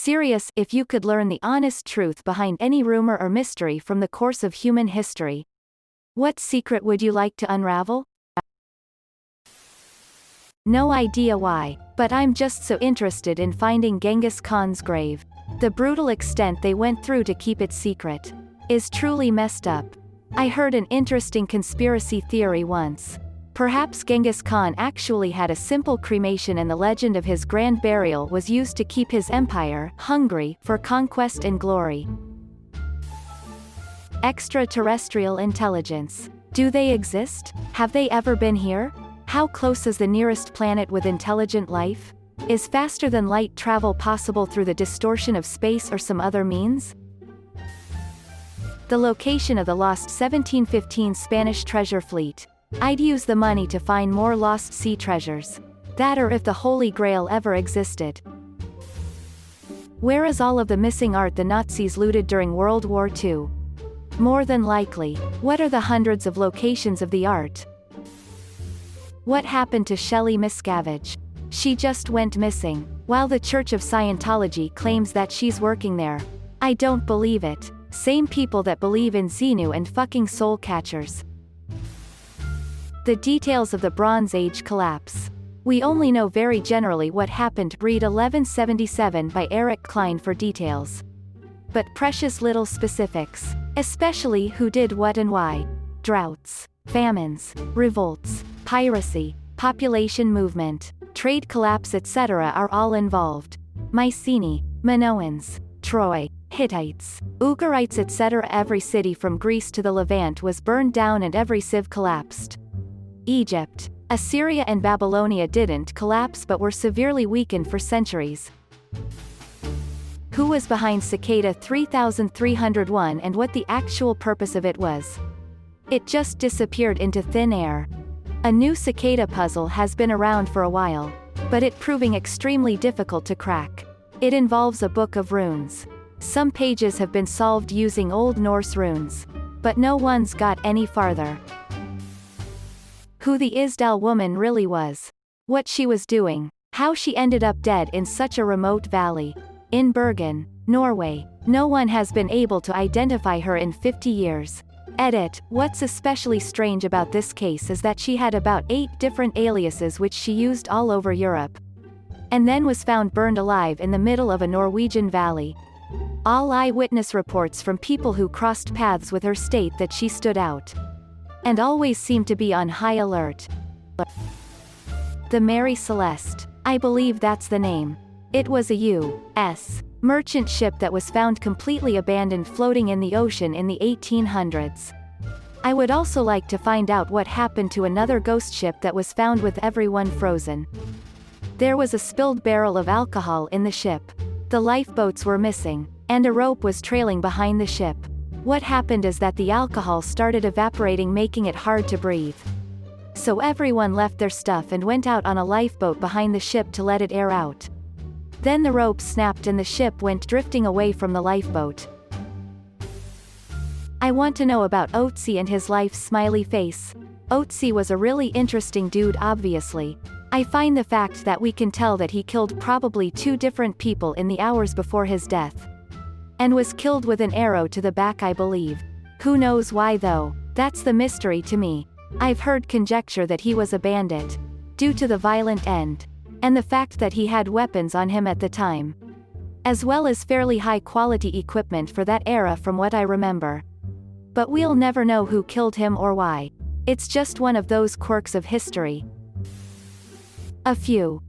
Serious, if you could learn the honest truth behind any rumor or mystery from the course of human history, what secret would you like to unravel? No idea why, but I'm just so interested in finding Genghis Khan's grave. The brutal extent they went through to keep it secret is truly messed up. I heard an interesting conspiracy theory once. Perhaps Genghis Khan actually had a simple cremation and the legend of his grand burial was used to keep his empire hungry for conquest and glory. Extraterrestrial intelligence. Do they exist? Have they ever been here? How close is the nearest planet with intelligent life? Is faster than light travel possible through the distortion of space or some other means? The location of the lost 1715 Spanish treasure fleet. I'd use the money to find more lost sea treasures. That or if the Holy Grail ever existed. Where is all of the missing art the Nazis looted during World War II? More than likely. What are the hundreds of locations of the art? What happened to Shelley Miscavige? She just went missing, while the Church of Scientology claims that she's working there. I don't believe it. Same people that believe in Xenu and fucking soul catchers. The details of the Bronze Age collapse. We only know very generally what happened. Read 1177 by Eric Klein for details. But precious little specifics. Especially who did what and why. Droughts, famines, revolts, piracy, population movement, trade collapse etc. are all involved. Mycenae, Minoans, Troy, Hittites, Ugarites etc. Every city from Greece to the Levant was burned down and every civ collapsed. Egypt, Assyria and Babylonia didn't collapse but were severely weakened for centuries. Who was behind Cicada 3301 and what the actual purpose of it was? It just disappeared into thin air. A new cicada puzzle has been around for a while, but it proving extremely difficult to crack. It involves a book of runes. Some pages have been solved using Old Norse runes, but no one's got any farther. Who the Isdal woman really was. What she was doing. How she ended up dead in such a remote valley. In Bergen, Norway. No one has been able to identify her in 50 years. Edit. What's especially strange about this case is that she had about 8 different aliases which she used all over Europe. And then was found burned alive in the middle of a Norwegian valley. All eyewitness reports from people who crossed paths with her state that she stood out. And always seemed to be on high alert. The Mary Celeste. I believe that's the name. It was a U.S. merchant ship that was found completely abandoned floating in the ocean in the 1800s. I would also like to find out what happened to another ghost ship that was found with everyone frozen. There was a spilled barrel of alcohol in the ship. The lifeboats were missing, and a rope was trailing behind the ship. What happened is that the alcohol started evaporating, making it hard to breathe. So everyone left their stuff and went out on a lifeboat behind the ship to let it air out. Then the rope snapped and the ship went drifting away from the lifeboat. I want to know about Otzi and his life. Smiley face. Otzi was a really interesting dude. Obviously, I find the fact that we can tell that he killed probably 2 different people in the hours before his death. And was killed with an arrow to the back, I believe. Who knows why though? That's the mystery to me. I've heard conjecture that he was a bandit. Due to the violent end. And the fact that he had weapons on him at the time. As well as fairly high quality equipment for that era from what I remember. But we'll never know who killed him or why. It's just one of those quirks of history. A few.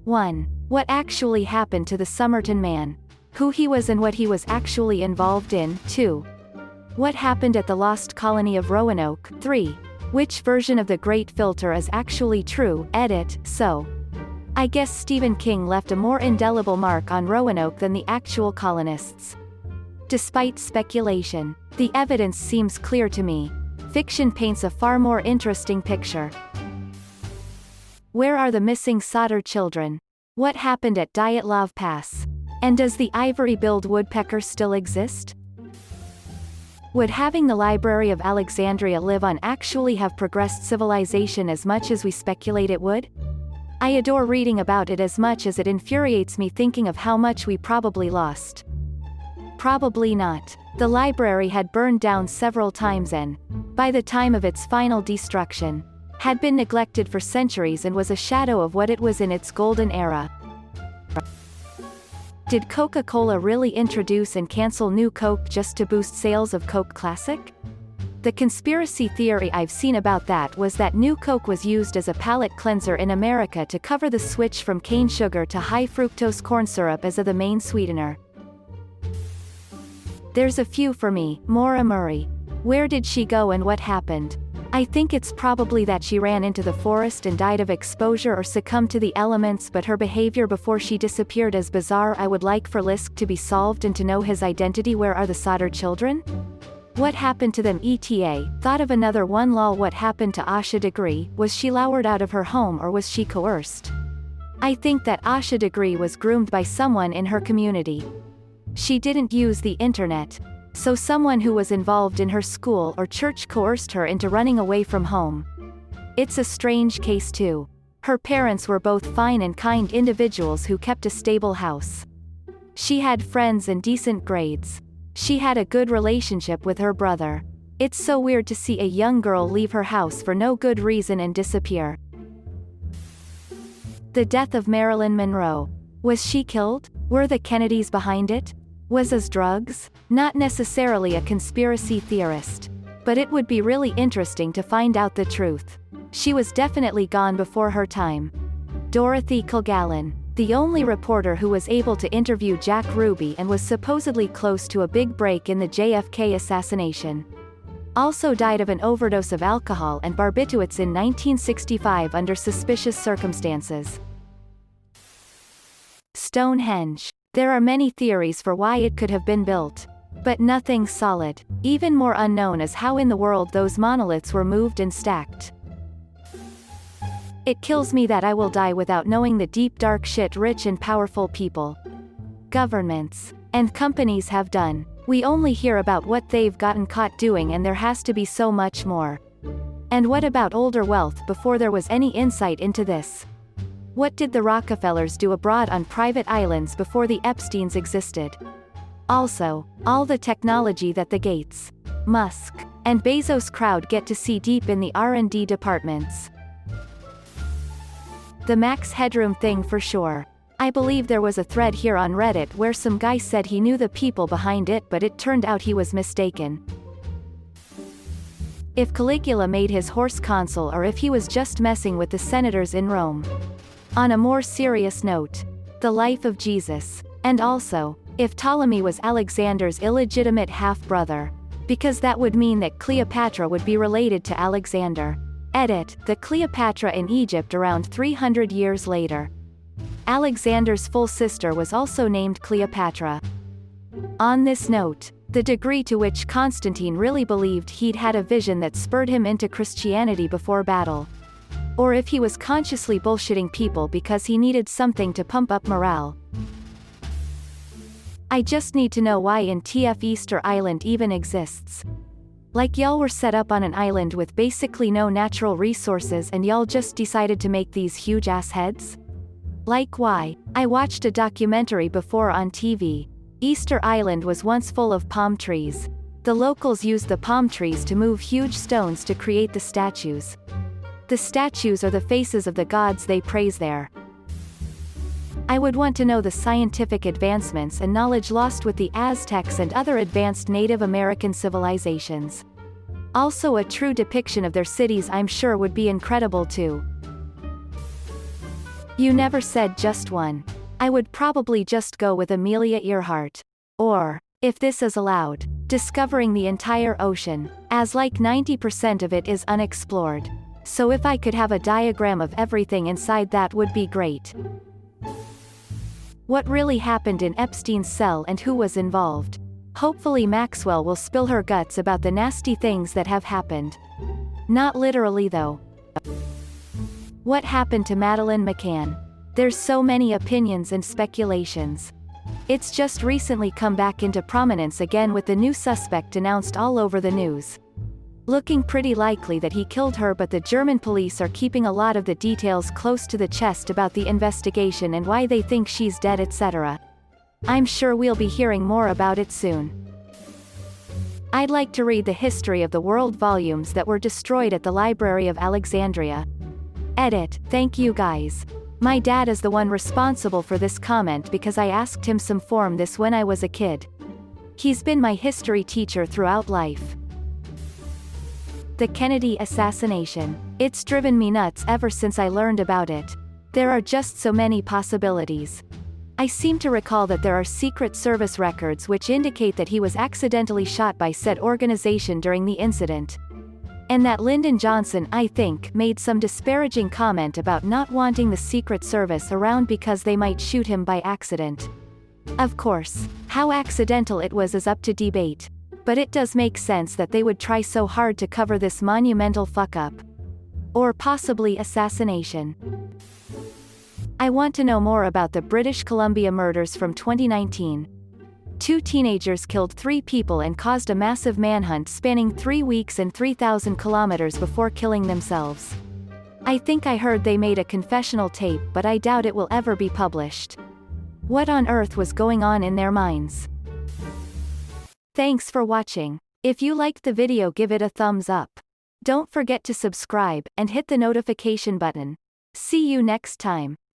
1. What actually happened to the Somerton man? Who he was and what he was actually involved in. 2. What happened at the lost colony of Roanoke. 3. Which version of the Great Filter is actually true? Edit. So, I guess Stephen King left a more indelible mark on Roanoke than the actual colonists. Despite speculation, the evidence seems clear to me. Fiction paints a far more interesting picture. Where are the missing Sodder children? What happened at Dyatlov Pass? And does the ivory-billed woodpecker still exist? Would having the Library of Alexandria live on actually have progressed civilization as much as we speculate it would? I adore reading about it as much as it infuriates me thinking of how much we probably lost. Probably not. The library had burned down several times and, by the time of its final destruction, had been neglected for centuries and was a shadow of what it was in its golden era. Did Coca-Cola really introduce and cancel New Coke just to boost sales of Coke Classic? The conspiracy theory I've seen about that was that New Coke was used as a palate cleanser in America to cover the switch from cane sugar to high fructose corn syrup as the main sweetener. There's a few for me. Maura Murray. Where did she go and what happened? I think it's probably that she ran into the forest and died of exposure or succumbed to the elements, but her behavior before she disappeared is bizarre. I would like for Lisk to be solved and to know his identity. Where are the Sodder children? What happened to them? ETA. Thought of another one. Lol. What happened to Asha Degree? Was she lowered out of her home or was she coerced? I think that Asha Degree was groomed by someone in her community. She didn't use the internet. So someone who was involved in her school or church coerced her into running away from home. It's a strange case too. Her parents were both fine and kind individuals who kept a stable house. She had friends and decent grades. She had a good relationship with her brother. It's so weird to see a young girl leave her house for no good reason and disappear. The death of Marilyn Monroe. Was she killed? Were the Kennedys behind it? Was it drugs? Not necessarily a conspiracy theorist. But it would be really interesting to find out the truth. She was definitely gone before her time. Dorothy Kilgallen. The only reporter who was able to interview Jack Ruby and was supposedly close to a big break in the JFK assassination. Also died of an overdose of alcohol and barbiturates in 1965 under suspicious circumstances. Stonehenge. There are many theories for why it could have been built. But nothing solid. Even more unknown is how in the world those monoliths were moved and stacked. It kills me that I will die without knowing the deep dark shit rich and powerful people, governments, and companies have done. We only hear about what they've gotten caught doing, and there has to be so much more. And what about older wealth before there was any insight into this? What did the Rockefellers do abroad on private islands before the Epsteins existed? Also, all the technology that the Gates, Musk, and Bezos crowd get to see deep in the R&D departments. The Max Headroom thing for sure. I believe there was a thread here on Reddit where some guy said he knew the people behind it, but it turned out he was mistaken. If Caligula made his horse consul or if he was just messing with the senators in Rome. On a more serious note, the life of Jesus. And also, if Ptolemy was Alexander's illegitimate half-brother. Because that would mean that Cleopatra would be related to Alexander. Edit, the Cleopatra in Egypt around 300 years later. Alexander's full sister was also named Cleopatra. On this note, the degree to which Constantine really believed he'd had a vision that spurred him into Christianity before battle. Or if he was consciously bullshitting people because he needed something to pump up morale. I just need to know why in TF Easter Island even exists. Like y'all were set up on an island with basically no natural resources and y'all just decided to make these huge ass heads? Like why? I watched a documentary before on TV. Easter Island was once full of palm trees. The locals used the palm trees to move huge stones to create the statues. The statues are the faces of the gods they praise there. I would want to know the scientific advancements and knowledge lost with the Aztecs and other advanced Native American civilizations. Also, a true depiction of their cities I'm sure would be incredible too. You never said just one. I would probably just go with Amelia Earhart. Or, if this is allowed, discovering the entire ocean, as like 90% of it is unexplored. So if I could have a diagram of everything inside, that would be great. What really happened in Epstein's cell and who was involved? Hopefully Maxwell will spill her guts about the nasty things that have happened. Not literally though. What happened to Madeleine McCann? There's so many opinions and speculations. It's just recently come back into prominence again with the new suspect announced all over the news. Looking pretty likely that he killed her, but the German police are keeping a lot of the details close to the chest about the investigation and why they think she's dead, etc. I'm sure we'll be hearing more about it soon. I'd like to read the History of the World volumes that were destroyed at the Library of Alexandria. Edit, thank you guys. My dad is the one responsible for this comment because I asked him some form this when I was a kid. He's been my history teacher throughout life. The Kennedy assassination. It's driven me nuts ever since I learned about it. There are just so many possibilities. I seem to recall that there are Secret Service records which indicate that he was accidentally shot by said organization during the incident. And that Lyndon Johnson, I think, made some disparaging comment about not wanting the Secret Service around because they might shoot him by accident. Of course, how accidental it was is up to debate. But it does make sense that they would try so hard to cover this monumental fuck-up. Or possibly assassination. I want to know more about the British Columbia murders from 2019. 2 teenagers killed 3 people and caused a massive manhunt spanning 3 weeks and 3,000 kilometers before killing themselves. I think I heard they made a confessional tape, but I doubt it will ever be published. What on earth was going on in their minds? Thanks for watching. If you liked the video, give it a thumbs up. Don't forget to subscribe, and hit the notification button. See you next time.